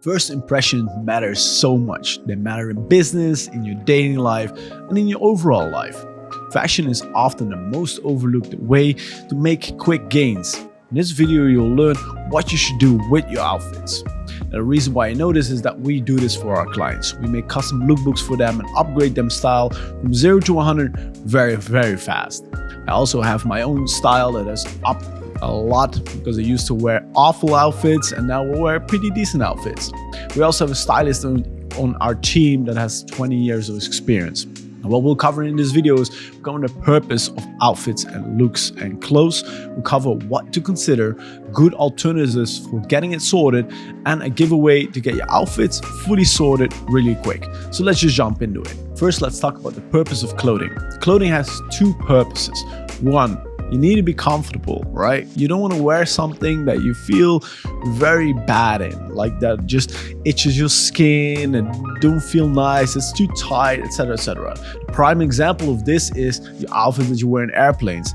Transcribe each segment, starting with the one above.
First impression matters so much. They matter in business, in your dating life, and in your overall life. Fashion is often the most overlooked way to make quick gains. In this video, you'll learn what you should do with your outfits. Now, the reason why I know this is that we do this for our clients. We make custom lookbooks for them and upgrade them style from 0 to 100 very, very fast. I also have my own style that has upped a lot because I used to wear awful outfits and now we wear pretty decent outfits. We also have a stylist on our team that has 20 years of experience. And what we'll cover in this video is the purpose of outfits and looks and clothes. We'll cover what to consider, good alternatives for getting it sorted, and a giveaway to get your outfits fully sorted really quick. So let's just jump into it. First, let's talk about the purpose of clothing. Clothing has two purposes. One, you need to be comfortable, right? You don't want to wear something that you feel very bad in, like that just itches your skin and don't feel nice, it's too tight, etc, etc. The prime example of this is your outfits that you wear in airplanes.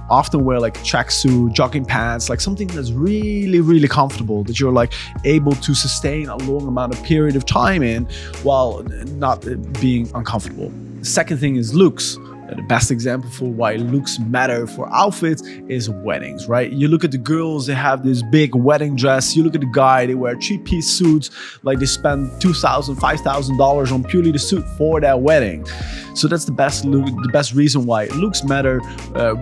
Often wear like a tracksuit, jogging pants, like something that's really, really comfortable that you're like able to sustain a long amount of period of time in while not being uncomfortable. The second thing is looks. The best example for why looks matter for outfits is weddings, right? You look at the girls, they have this big wedding dress. You look at the guy, they wear 3-piece suits, like they spend $2,000, $5,000 on purely the suit for their wedding. So that's the best look, the best reason why looks matter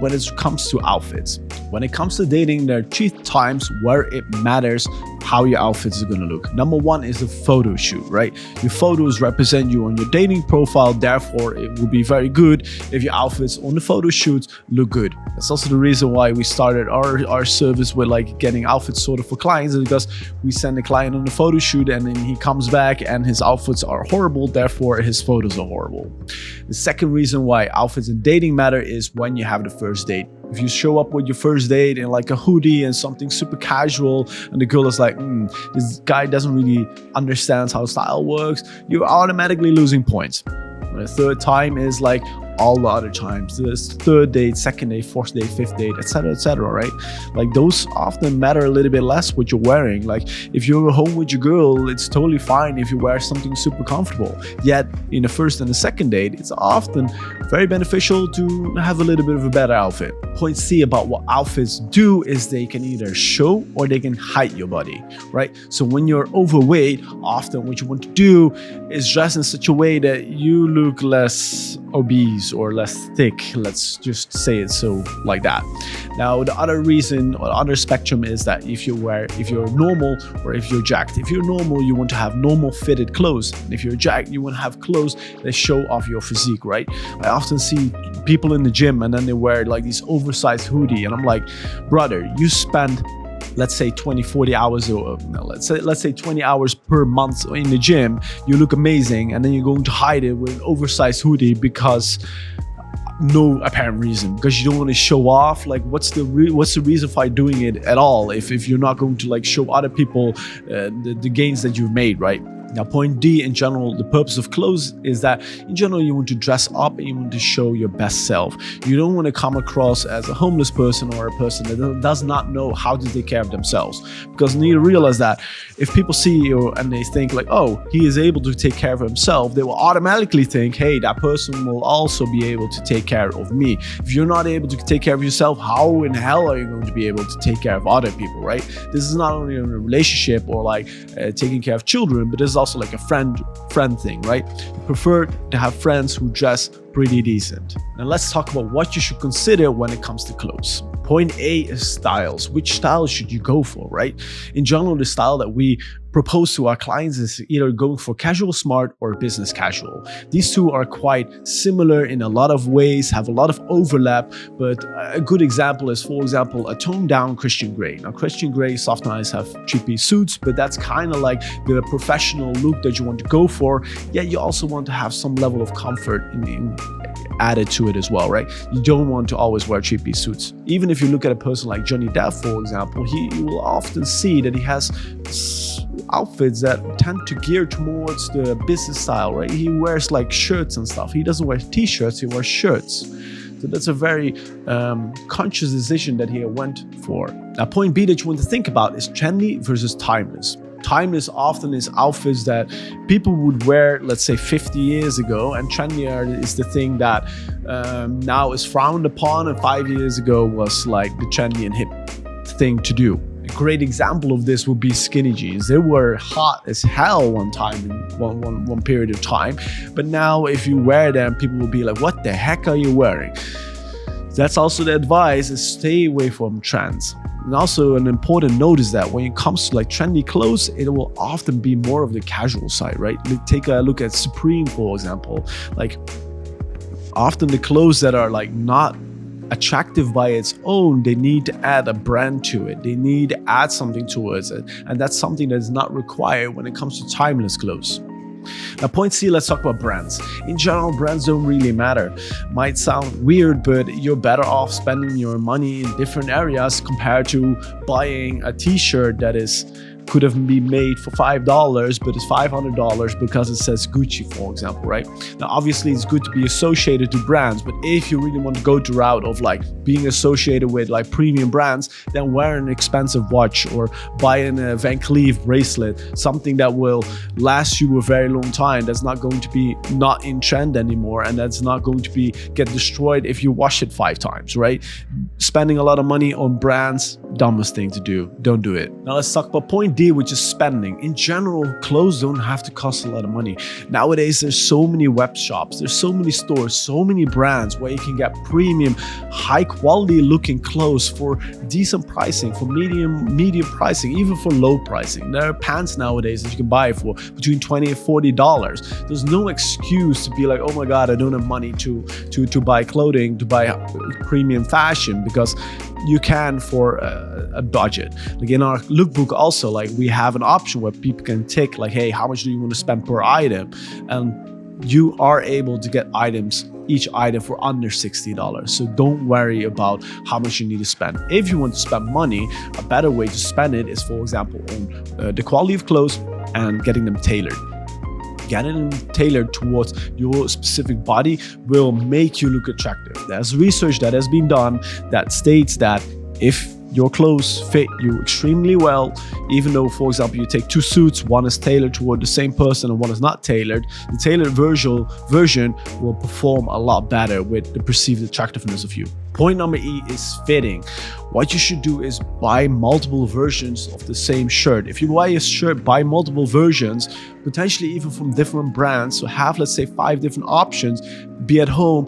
when it comes to outfits. When it comes to dating, there are 3 times where it matters how your outfits are going to look. Number one is the photo shoot, right? Your photos represent you on your dating profile, therefore it will be very good if your outfits on the photo shoots look good. That's also the reason why we started our service with like getting outfits sorted for clients, is because we send the client on the photo shoot and then he comes back and his outfits are horrible, therefore his photos are horrible. The second reason why outfits in dating matter is when you have the first date. If you show up with your first date in like a hoodie and something super casual and the girl is like, this guy doesn't really understand how style works, you're automatically losing points. And the third time is like all the other times. There's third date, second date, fourth date, fifth date, etc, right? Like those often matter a little bit less what you're wearing. Like if you're home with your girl, it's totally fine if you wear something super comfortable. Yet in the first and the second date, it's often very beneficial to have a little bit of a better outfit. Point C about what outfits do is they can either show or they can hide your body, right? So when you're overweight, often what you want to do is dress in such a way that you look less obese or less thick. Let's just say it so like that. Now the other reason or the other spectrum is that if you're normal or if you're jacked. If you're normal, you want to have normal fitted clothes, and if you're jacked, you want to have clothes that show off your physique, right? I often see people in the gym and then they wear like these oversized hoodie and I'm like, brother, you spend let's say 20-40 hours, or let's say 20 hours per month in the gym, you look amazing, and then you're going to hide it with an oversized hoodie because no apparent reason, because you don't want to show off. Like what's the reason for doing it at all if you're not going to like show other people the gains that you've made, right? Now, point D, in general, the purpose of clothes is that in general, you want to dress up and you want to show your best self. You don't want to come across as a homeless person or a person that does not know how to take care of themselves. Because you need to realize that if people see you and they think like, oh, he is able to take care of himself, they will automatically think, hey, that person will also be able to take care of me. If you're not able to take care of yourself, how in hell are you going to be able to take care of other people, right? This is not only in a relationship or like taking care of children, but this is also like a friend thing, right? You prefer to have friends who dress pretty decent. Now let's talk about what you should consider when it comes to clothes. Point A is styles. Which style should you go for, right? In general, the style that we propose to our clients is either going for casual smart or business casual. These two are quite similar in a lot of ways, have a lot of overlap, but a good example is, for example, a toned down Christian Grey. Now, Christian Grey sometimes have 3-piece suits, but that's kind of like the professional look that you want to go for, yet you also want to have some level of comfort added to it as well, right? You don't want to always wear 3-piece suits. Even if you look at a person like Johnny Depp, for example, you will often see that he has outfits that tend to gear towards the business style, right? He wears like shirts and stuff. He doesn't wear t-shirts, he wears shirts. So that's a very conscious decision that he went for. Now, point B that you want to think about is trendy versus timeless. Timeless often is outfits that people would wear, let's say 50 years ago, and trendier is the thing that now is frowned upon, and 5 years ago was like the trendy and hip thing to do. A great example of this would be skinny jeans. They were hot as hell one time in one period of time, but now if you wear them, people will be like, what the heck are you wearing? That's also the advice, is stay away from trends. And also an important note is that when it comes to like trendy clothes, it will often be more of the casual side, right? Take a look at Supreme, for example. Like often the clothes that are like not attractive by its own, they need to add a brand to it. They need to add something towards it. And that's something that is not required when it comes to timeless clothes. Now, point C, let's talk about brands. In general, brands don't really matter. Might sound weird, but you're better off spending your money in different areas compared to buying a t-shirt that could have been made for $5, but it's $500 because it says Gucci, for example, right? Now, obviously, it's good to be associated to brands, but if you really want to go the route of like being associated with like premium brands, then wear an expensive watch or buy a Van Cleef bracelet, something that will last you a very long time, that's not going to be not in trend anymore, and that's not going to be get destroyed if you wash it 5 times, right? Spending a lot of money on brands, dumbest thing to do. Don't do it. Now let's talk about point D, which is spending. In general, clothes don't have to cost a lot of money. Nowadays, there's so many web shops, there's so many stores, so many brands where you can get premium, high quality looking clothes for decent pricing, for medium pricing, even for low pricing. There are pants nowadays that you can buy for between $20 and $40. There's no excuse to be like, oh my God, I don't have money to buy clothing, to buy premium fashion, because you can for a budget. Like in our lookbook also, like we have an option where people can tick like, hey, how much do you want to spend per item? And you are able to get each item for under $60. So don't worry about how much you need to spend. If you want to spend money, a better way to spend it is, for example, on the quality of clothes and getting them tailored. Getting them tailored towards your specific body will make you look attractive. There's research that has been done that states that if your clothes fit you extremely well, even though, for example, you take 2 suits, one is tailored toward the same person and one is not tailored, the tailored version will perform a lot better with the perceived attractiveness of you. Point number E is fitting. What you should do is buy multiple versions of the same shirt. If you buy a shirt, buy multiple versions, potentially even from different brands. So have, let's say, 5 different options, be at home,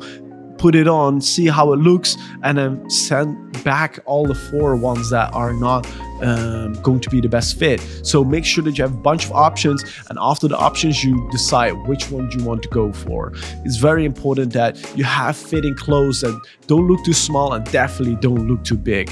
put it on, see how it looks, and then send back all the 4 ones that are not going to be the best fit. So make sure that you have a bunch of options, and after the options, you decide which one you want to go for. It's very important that you have fitting clothes that don't look too small and definitely don't look too big.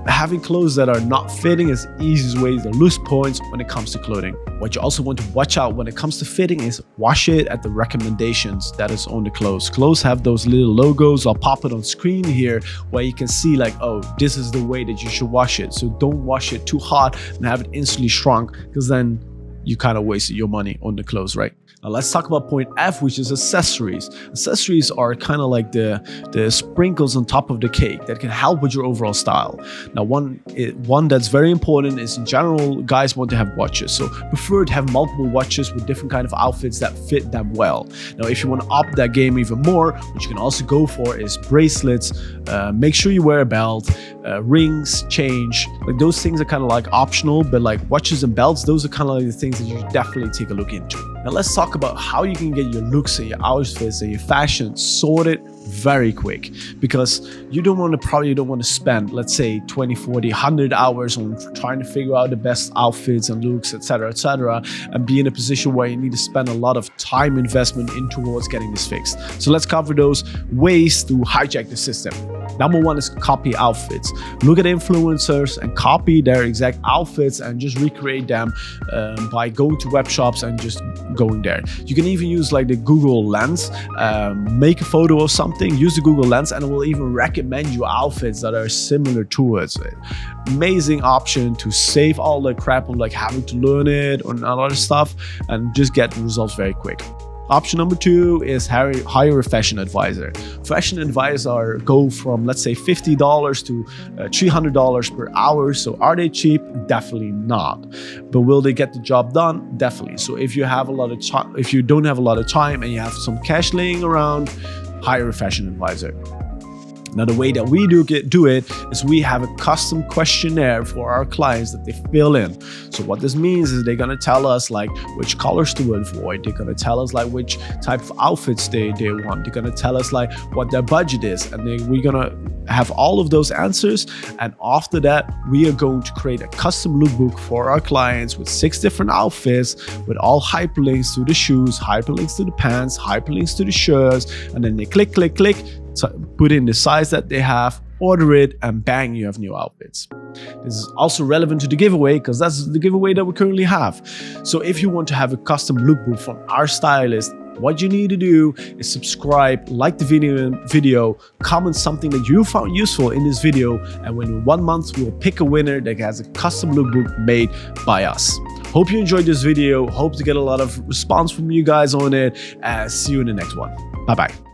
Having clothes that are not fitting is the easiest way to lose points when it comes to clothing. What you also want to watch out when it comes to fitting is wash it at the recommendations that is on the clothes. Clothes have those little logos. I'll pop it on screen here where you can see like, oh, this is the way that you should wash it. So don't wash it too hot and have it instantly shrunk, because then you kind of wasted your money on the clothes, right? Now let's talk about point F, which is accessories. Accessories are kind of like the sprinkles on top of the cake that can help with your overall style. Now one that's very important is, in general, guys want to have watches. So prefer to have multiple watches with different kind of outfits that fit them well. Now if you want to up that game even more, what you can also go for is bracelets. Make sure you wear a belt, rings, change. Like those things are kind of like optional, but like watches and belts, those are kind of like the things that you should definitely take a look into. Now let's talk about how you can get your looks and your outfits and your fashion sorted very quick, because you probably don't want to spend, let's say, 20, 40, 100 hours on trying to figure out the best outfits and looks, etc., and be in a position where you need to spend a lot of time investment in towards getting this fixed. So let's cover those ways to hijack the system. Number 1 is copy outfits. Look at influencers and copy their exact outfits and just recreate them by going to web shops and just going there. You can even use like the Google Lens, make a photo of something, use the Google Lens, and it will even recommend you outfits that are similar towards it. Amazing option to save all the crap of like having to learn it or other stuff and just get the results very quick. Option number 2 is hire a fashion advisor. Fashion advisors go from, let's say, $50 to $300 per hour. So are they cheap? Definitely not. But will they get the job done? Definitely. So if you have a lot of time, if you don't have a lot of time and you have some cash laying around, hire a fashion advisor. Now, the way that we do it is we have a custom questionnaire for our clients that they fill in. So what this means is they're gonna tell us like which colors to avoid. They're gonna tell us like which type of outfits they want. They're gonna tell us like what their budget is. And then we're gonna have all of those answers. And after that, we are going to create a custom lookbook for our clients with 6 different outfits with all hyperlinks to the shoes, hyperlinks to the pants, hyperlinks to the shirts. And then they click, so put in the size that they have, order it, and bang, you have new outfits. This is also relevant to the giveaway because that's the giveaway that we currently have. So if you want to have a custom lookbook from our stylist, what you need to do is subscribe, like the video, comment something that you found useful in this video, and within 1 month, we'll pick a winner that has a custom lookbook made by us. Hope you enjoyed this video. Hope to get a lot of response from you guys on it. See you in the next one. Bye-bye.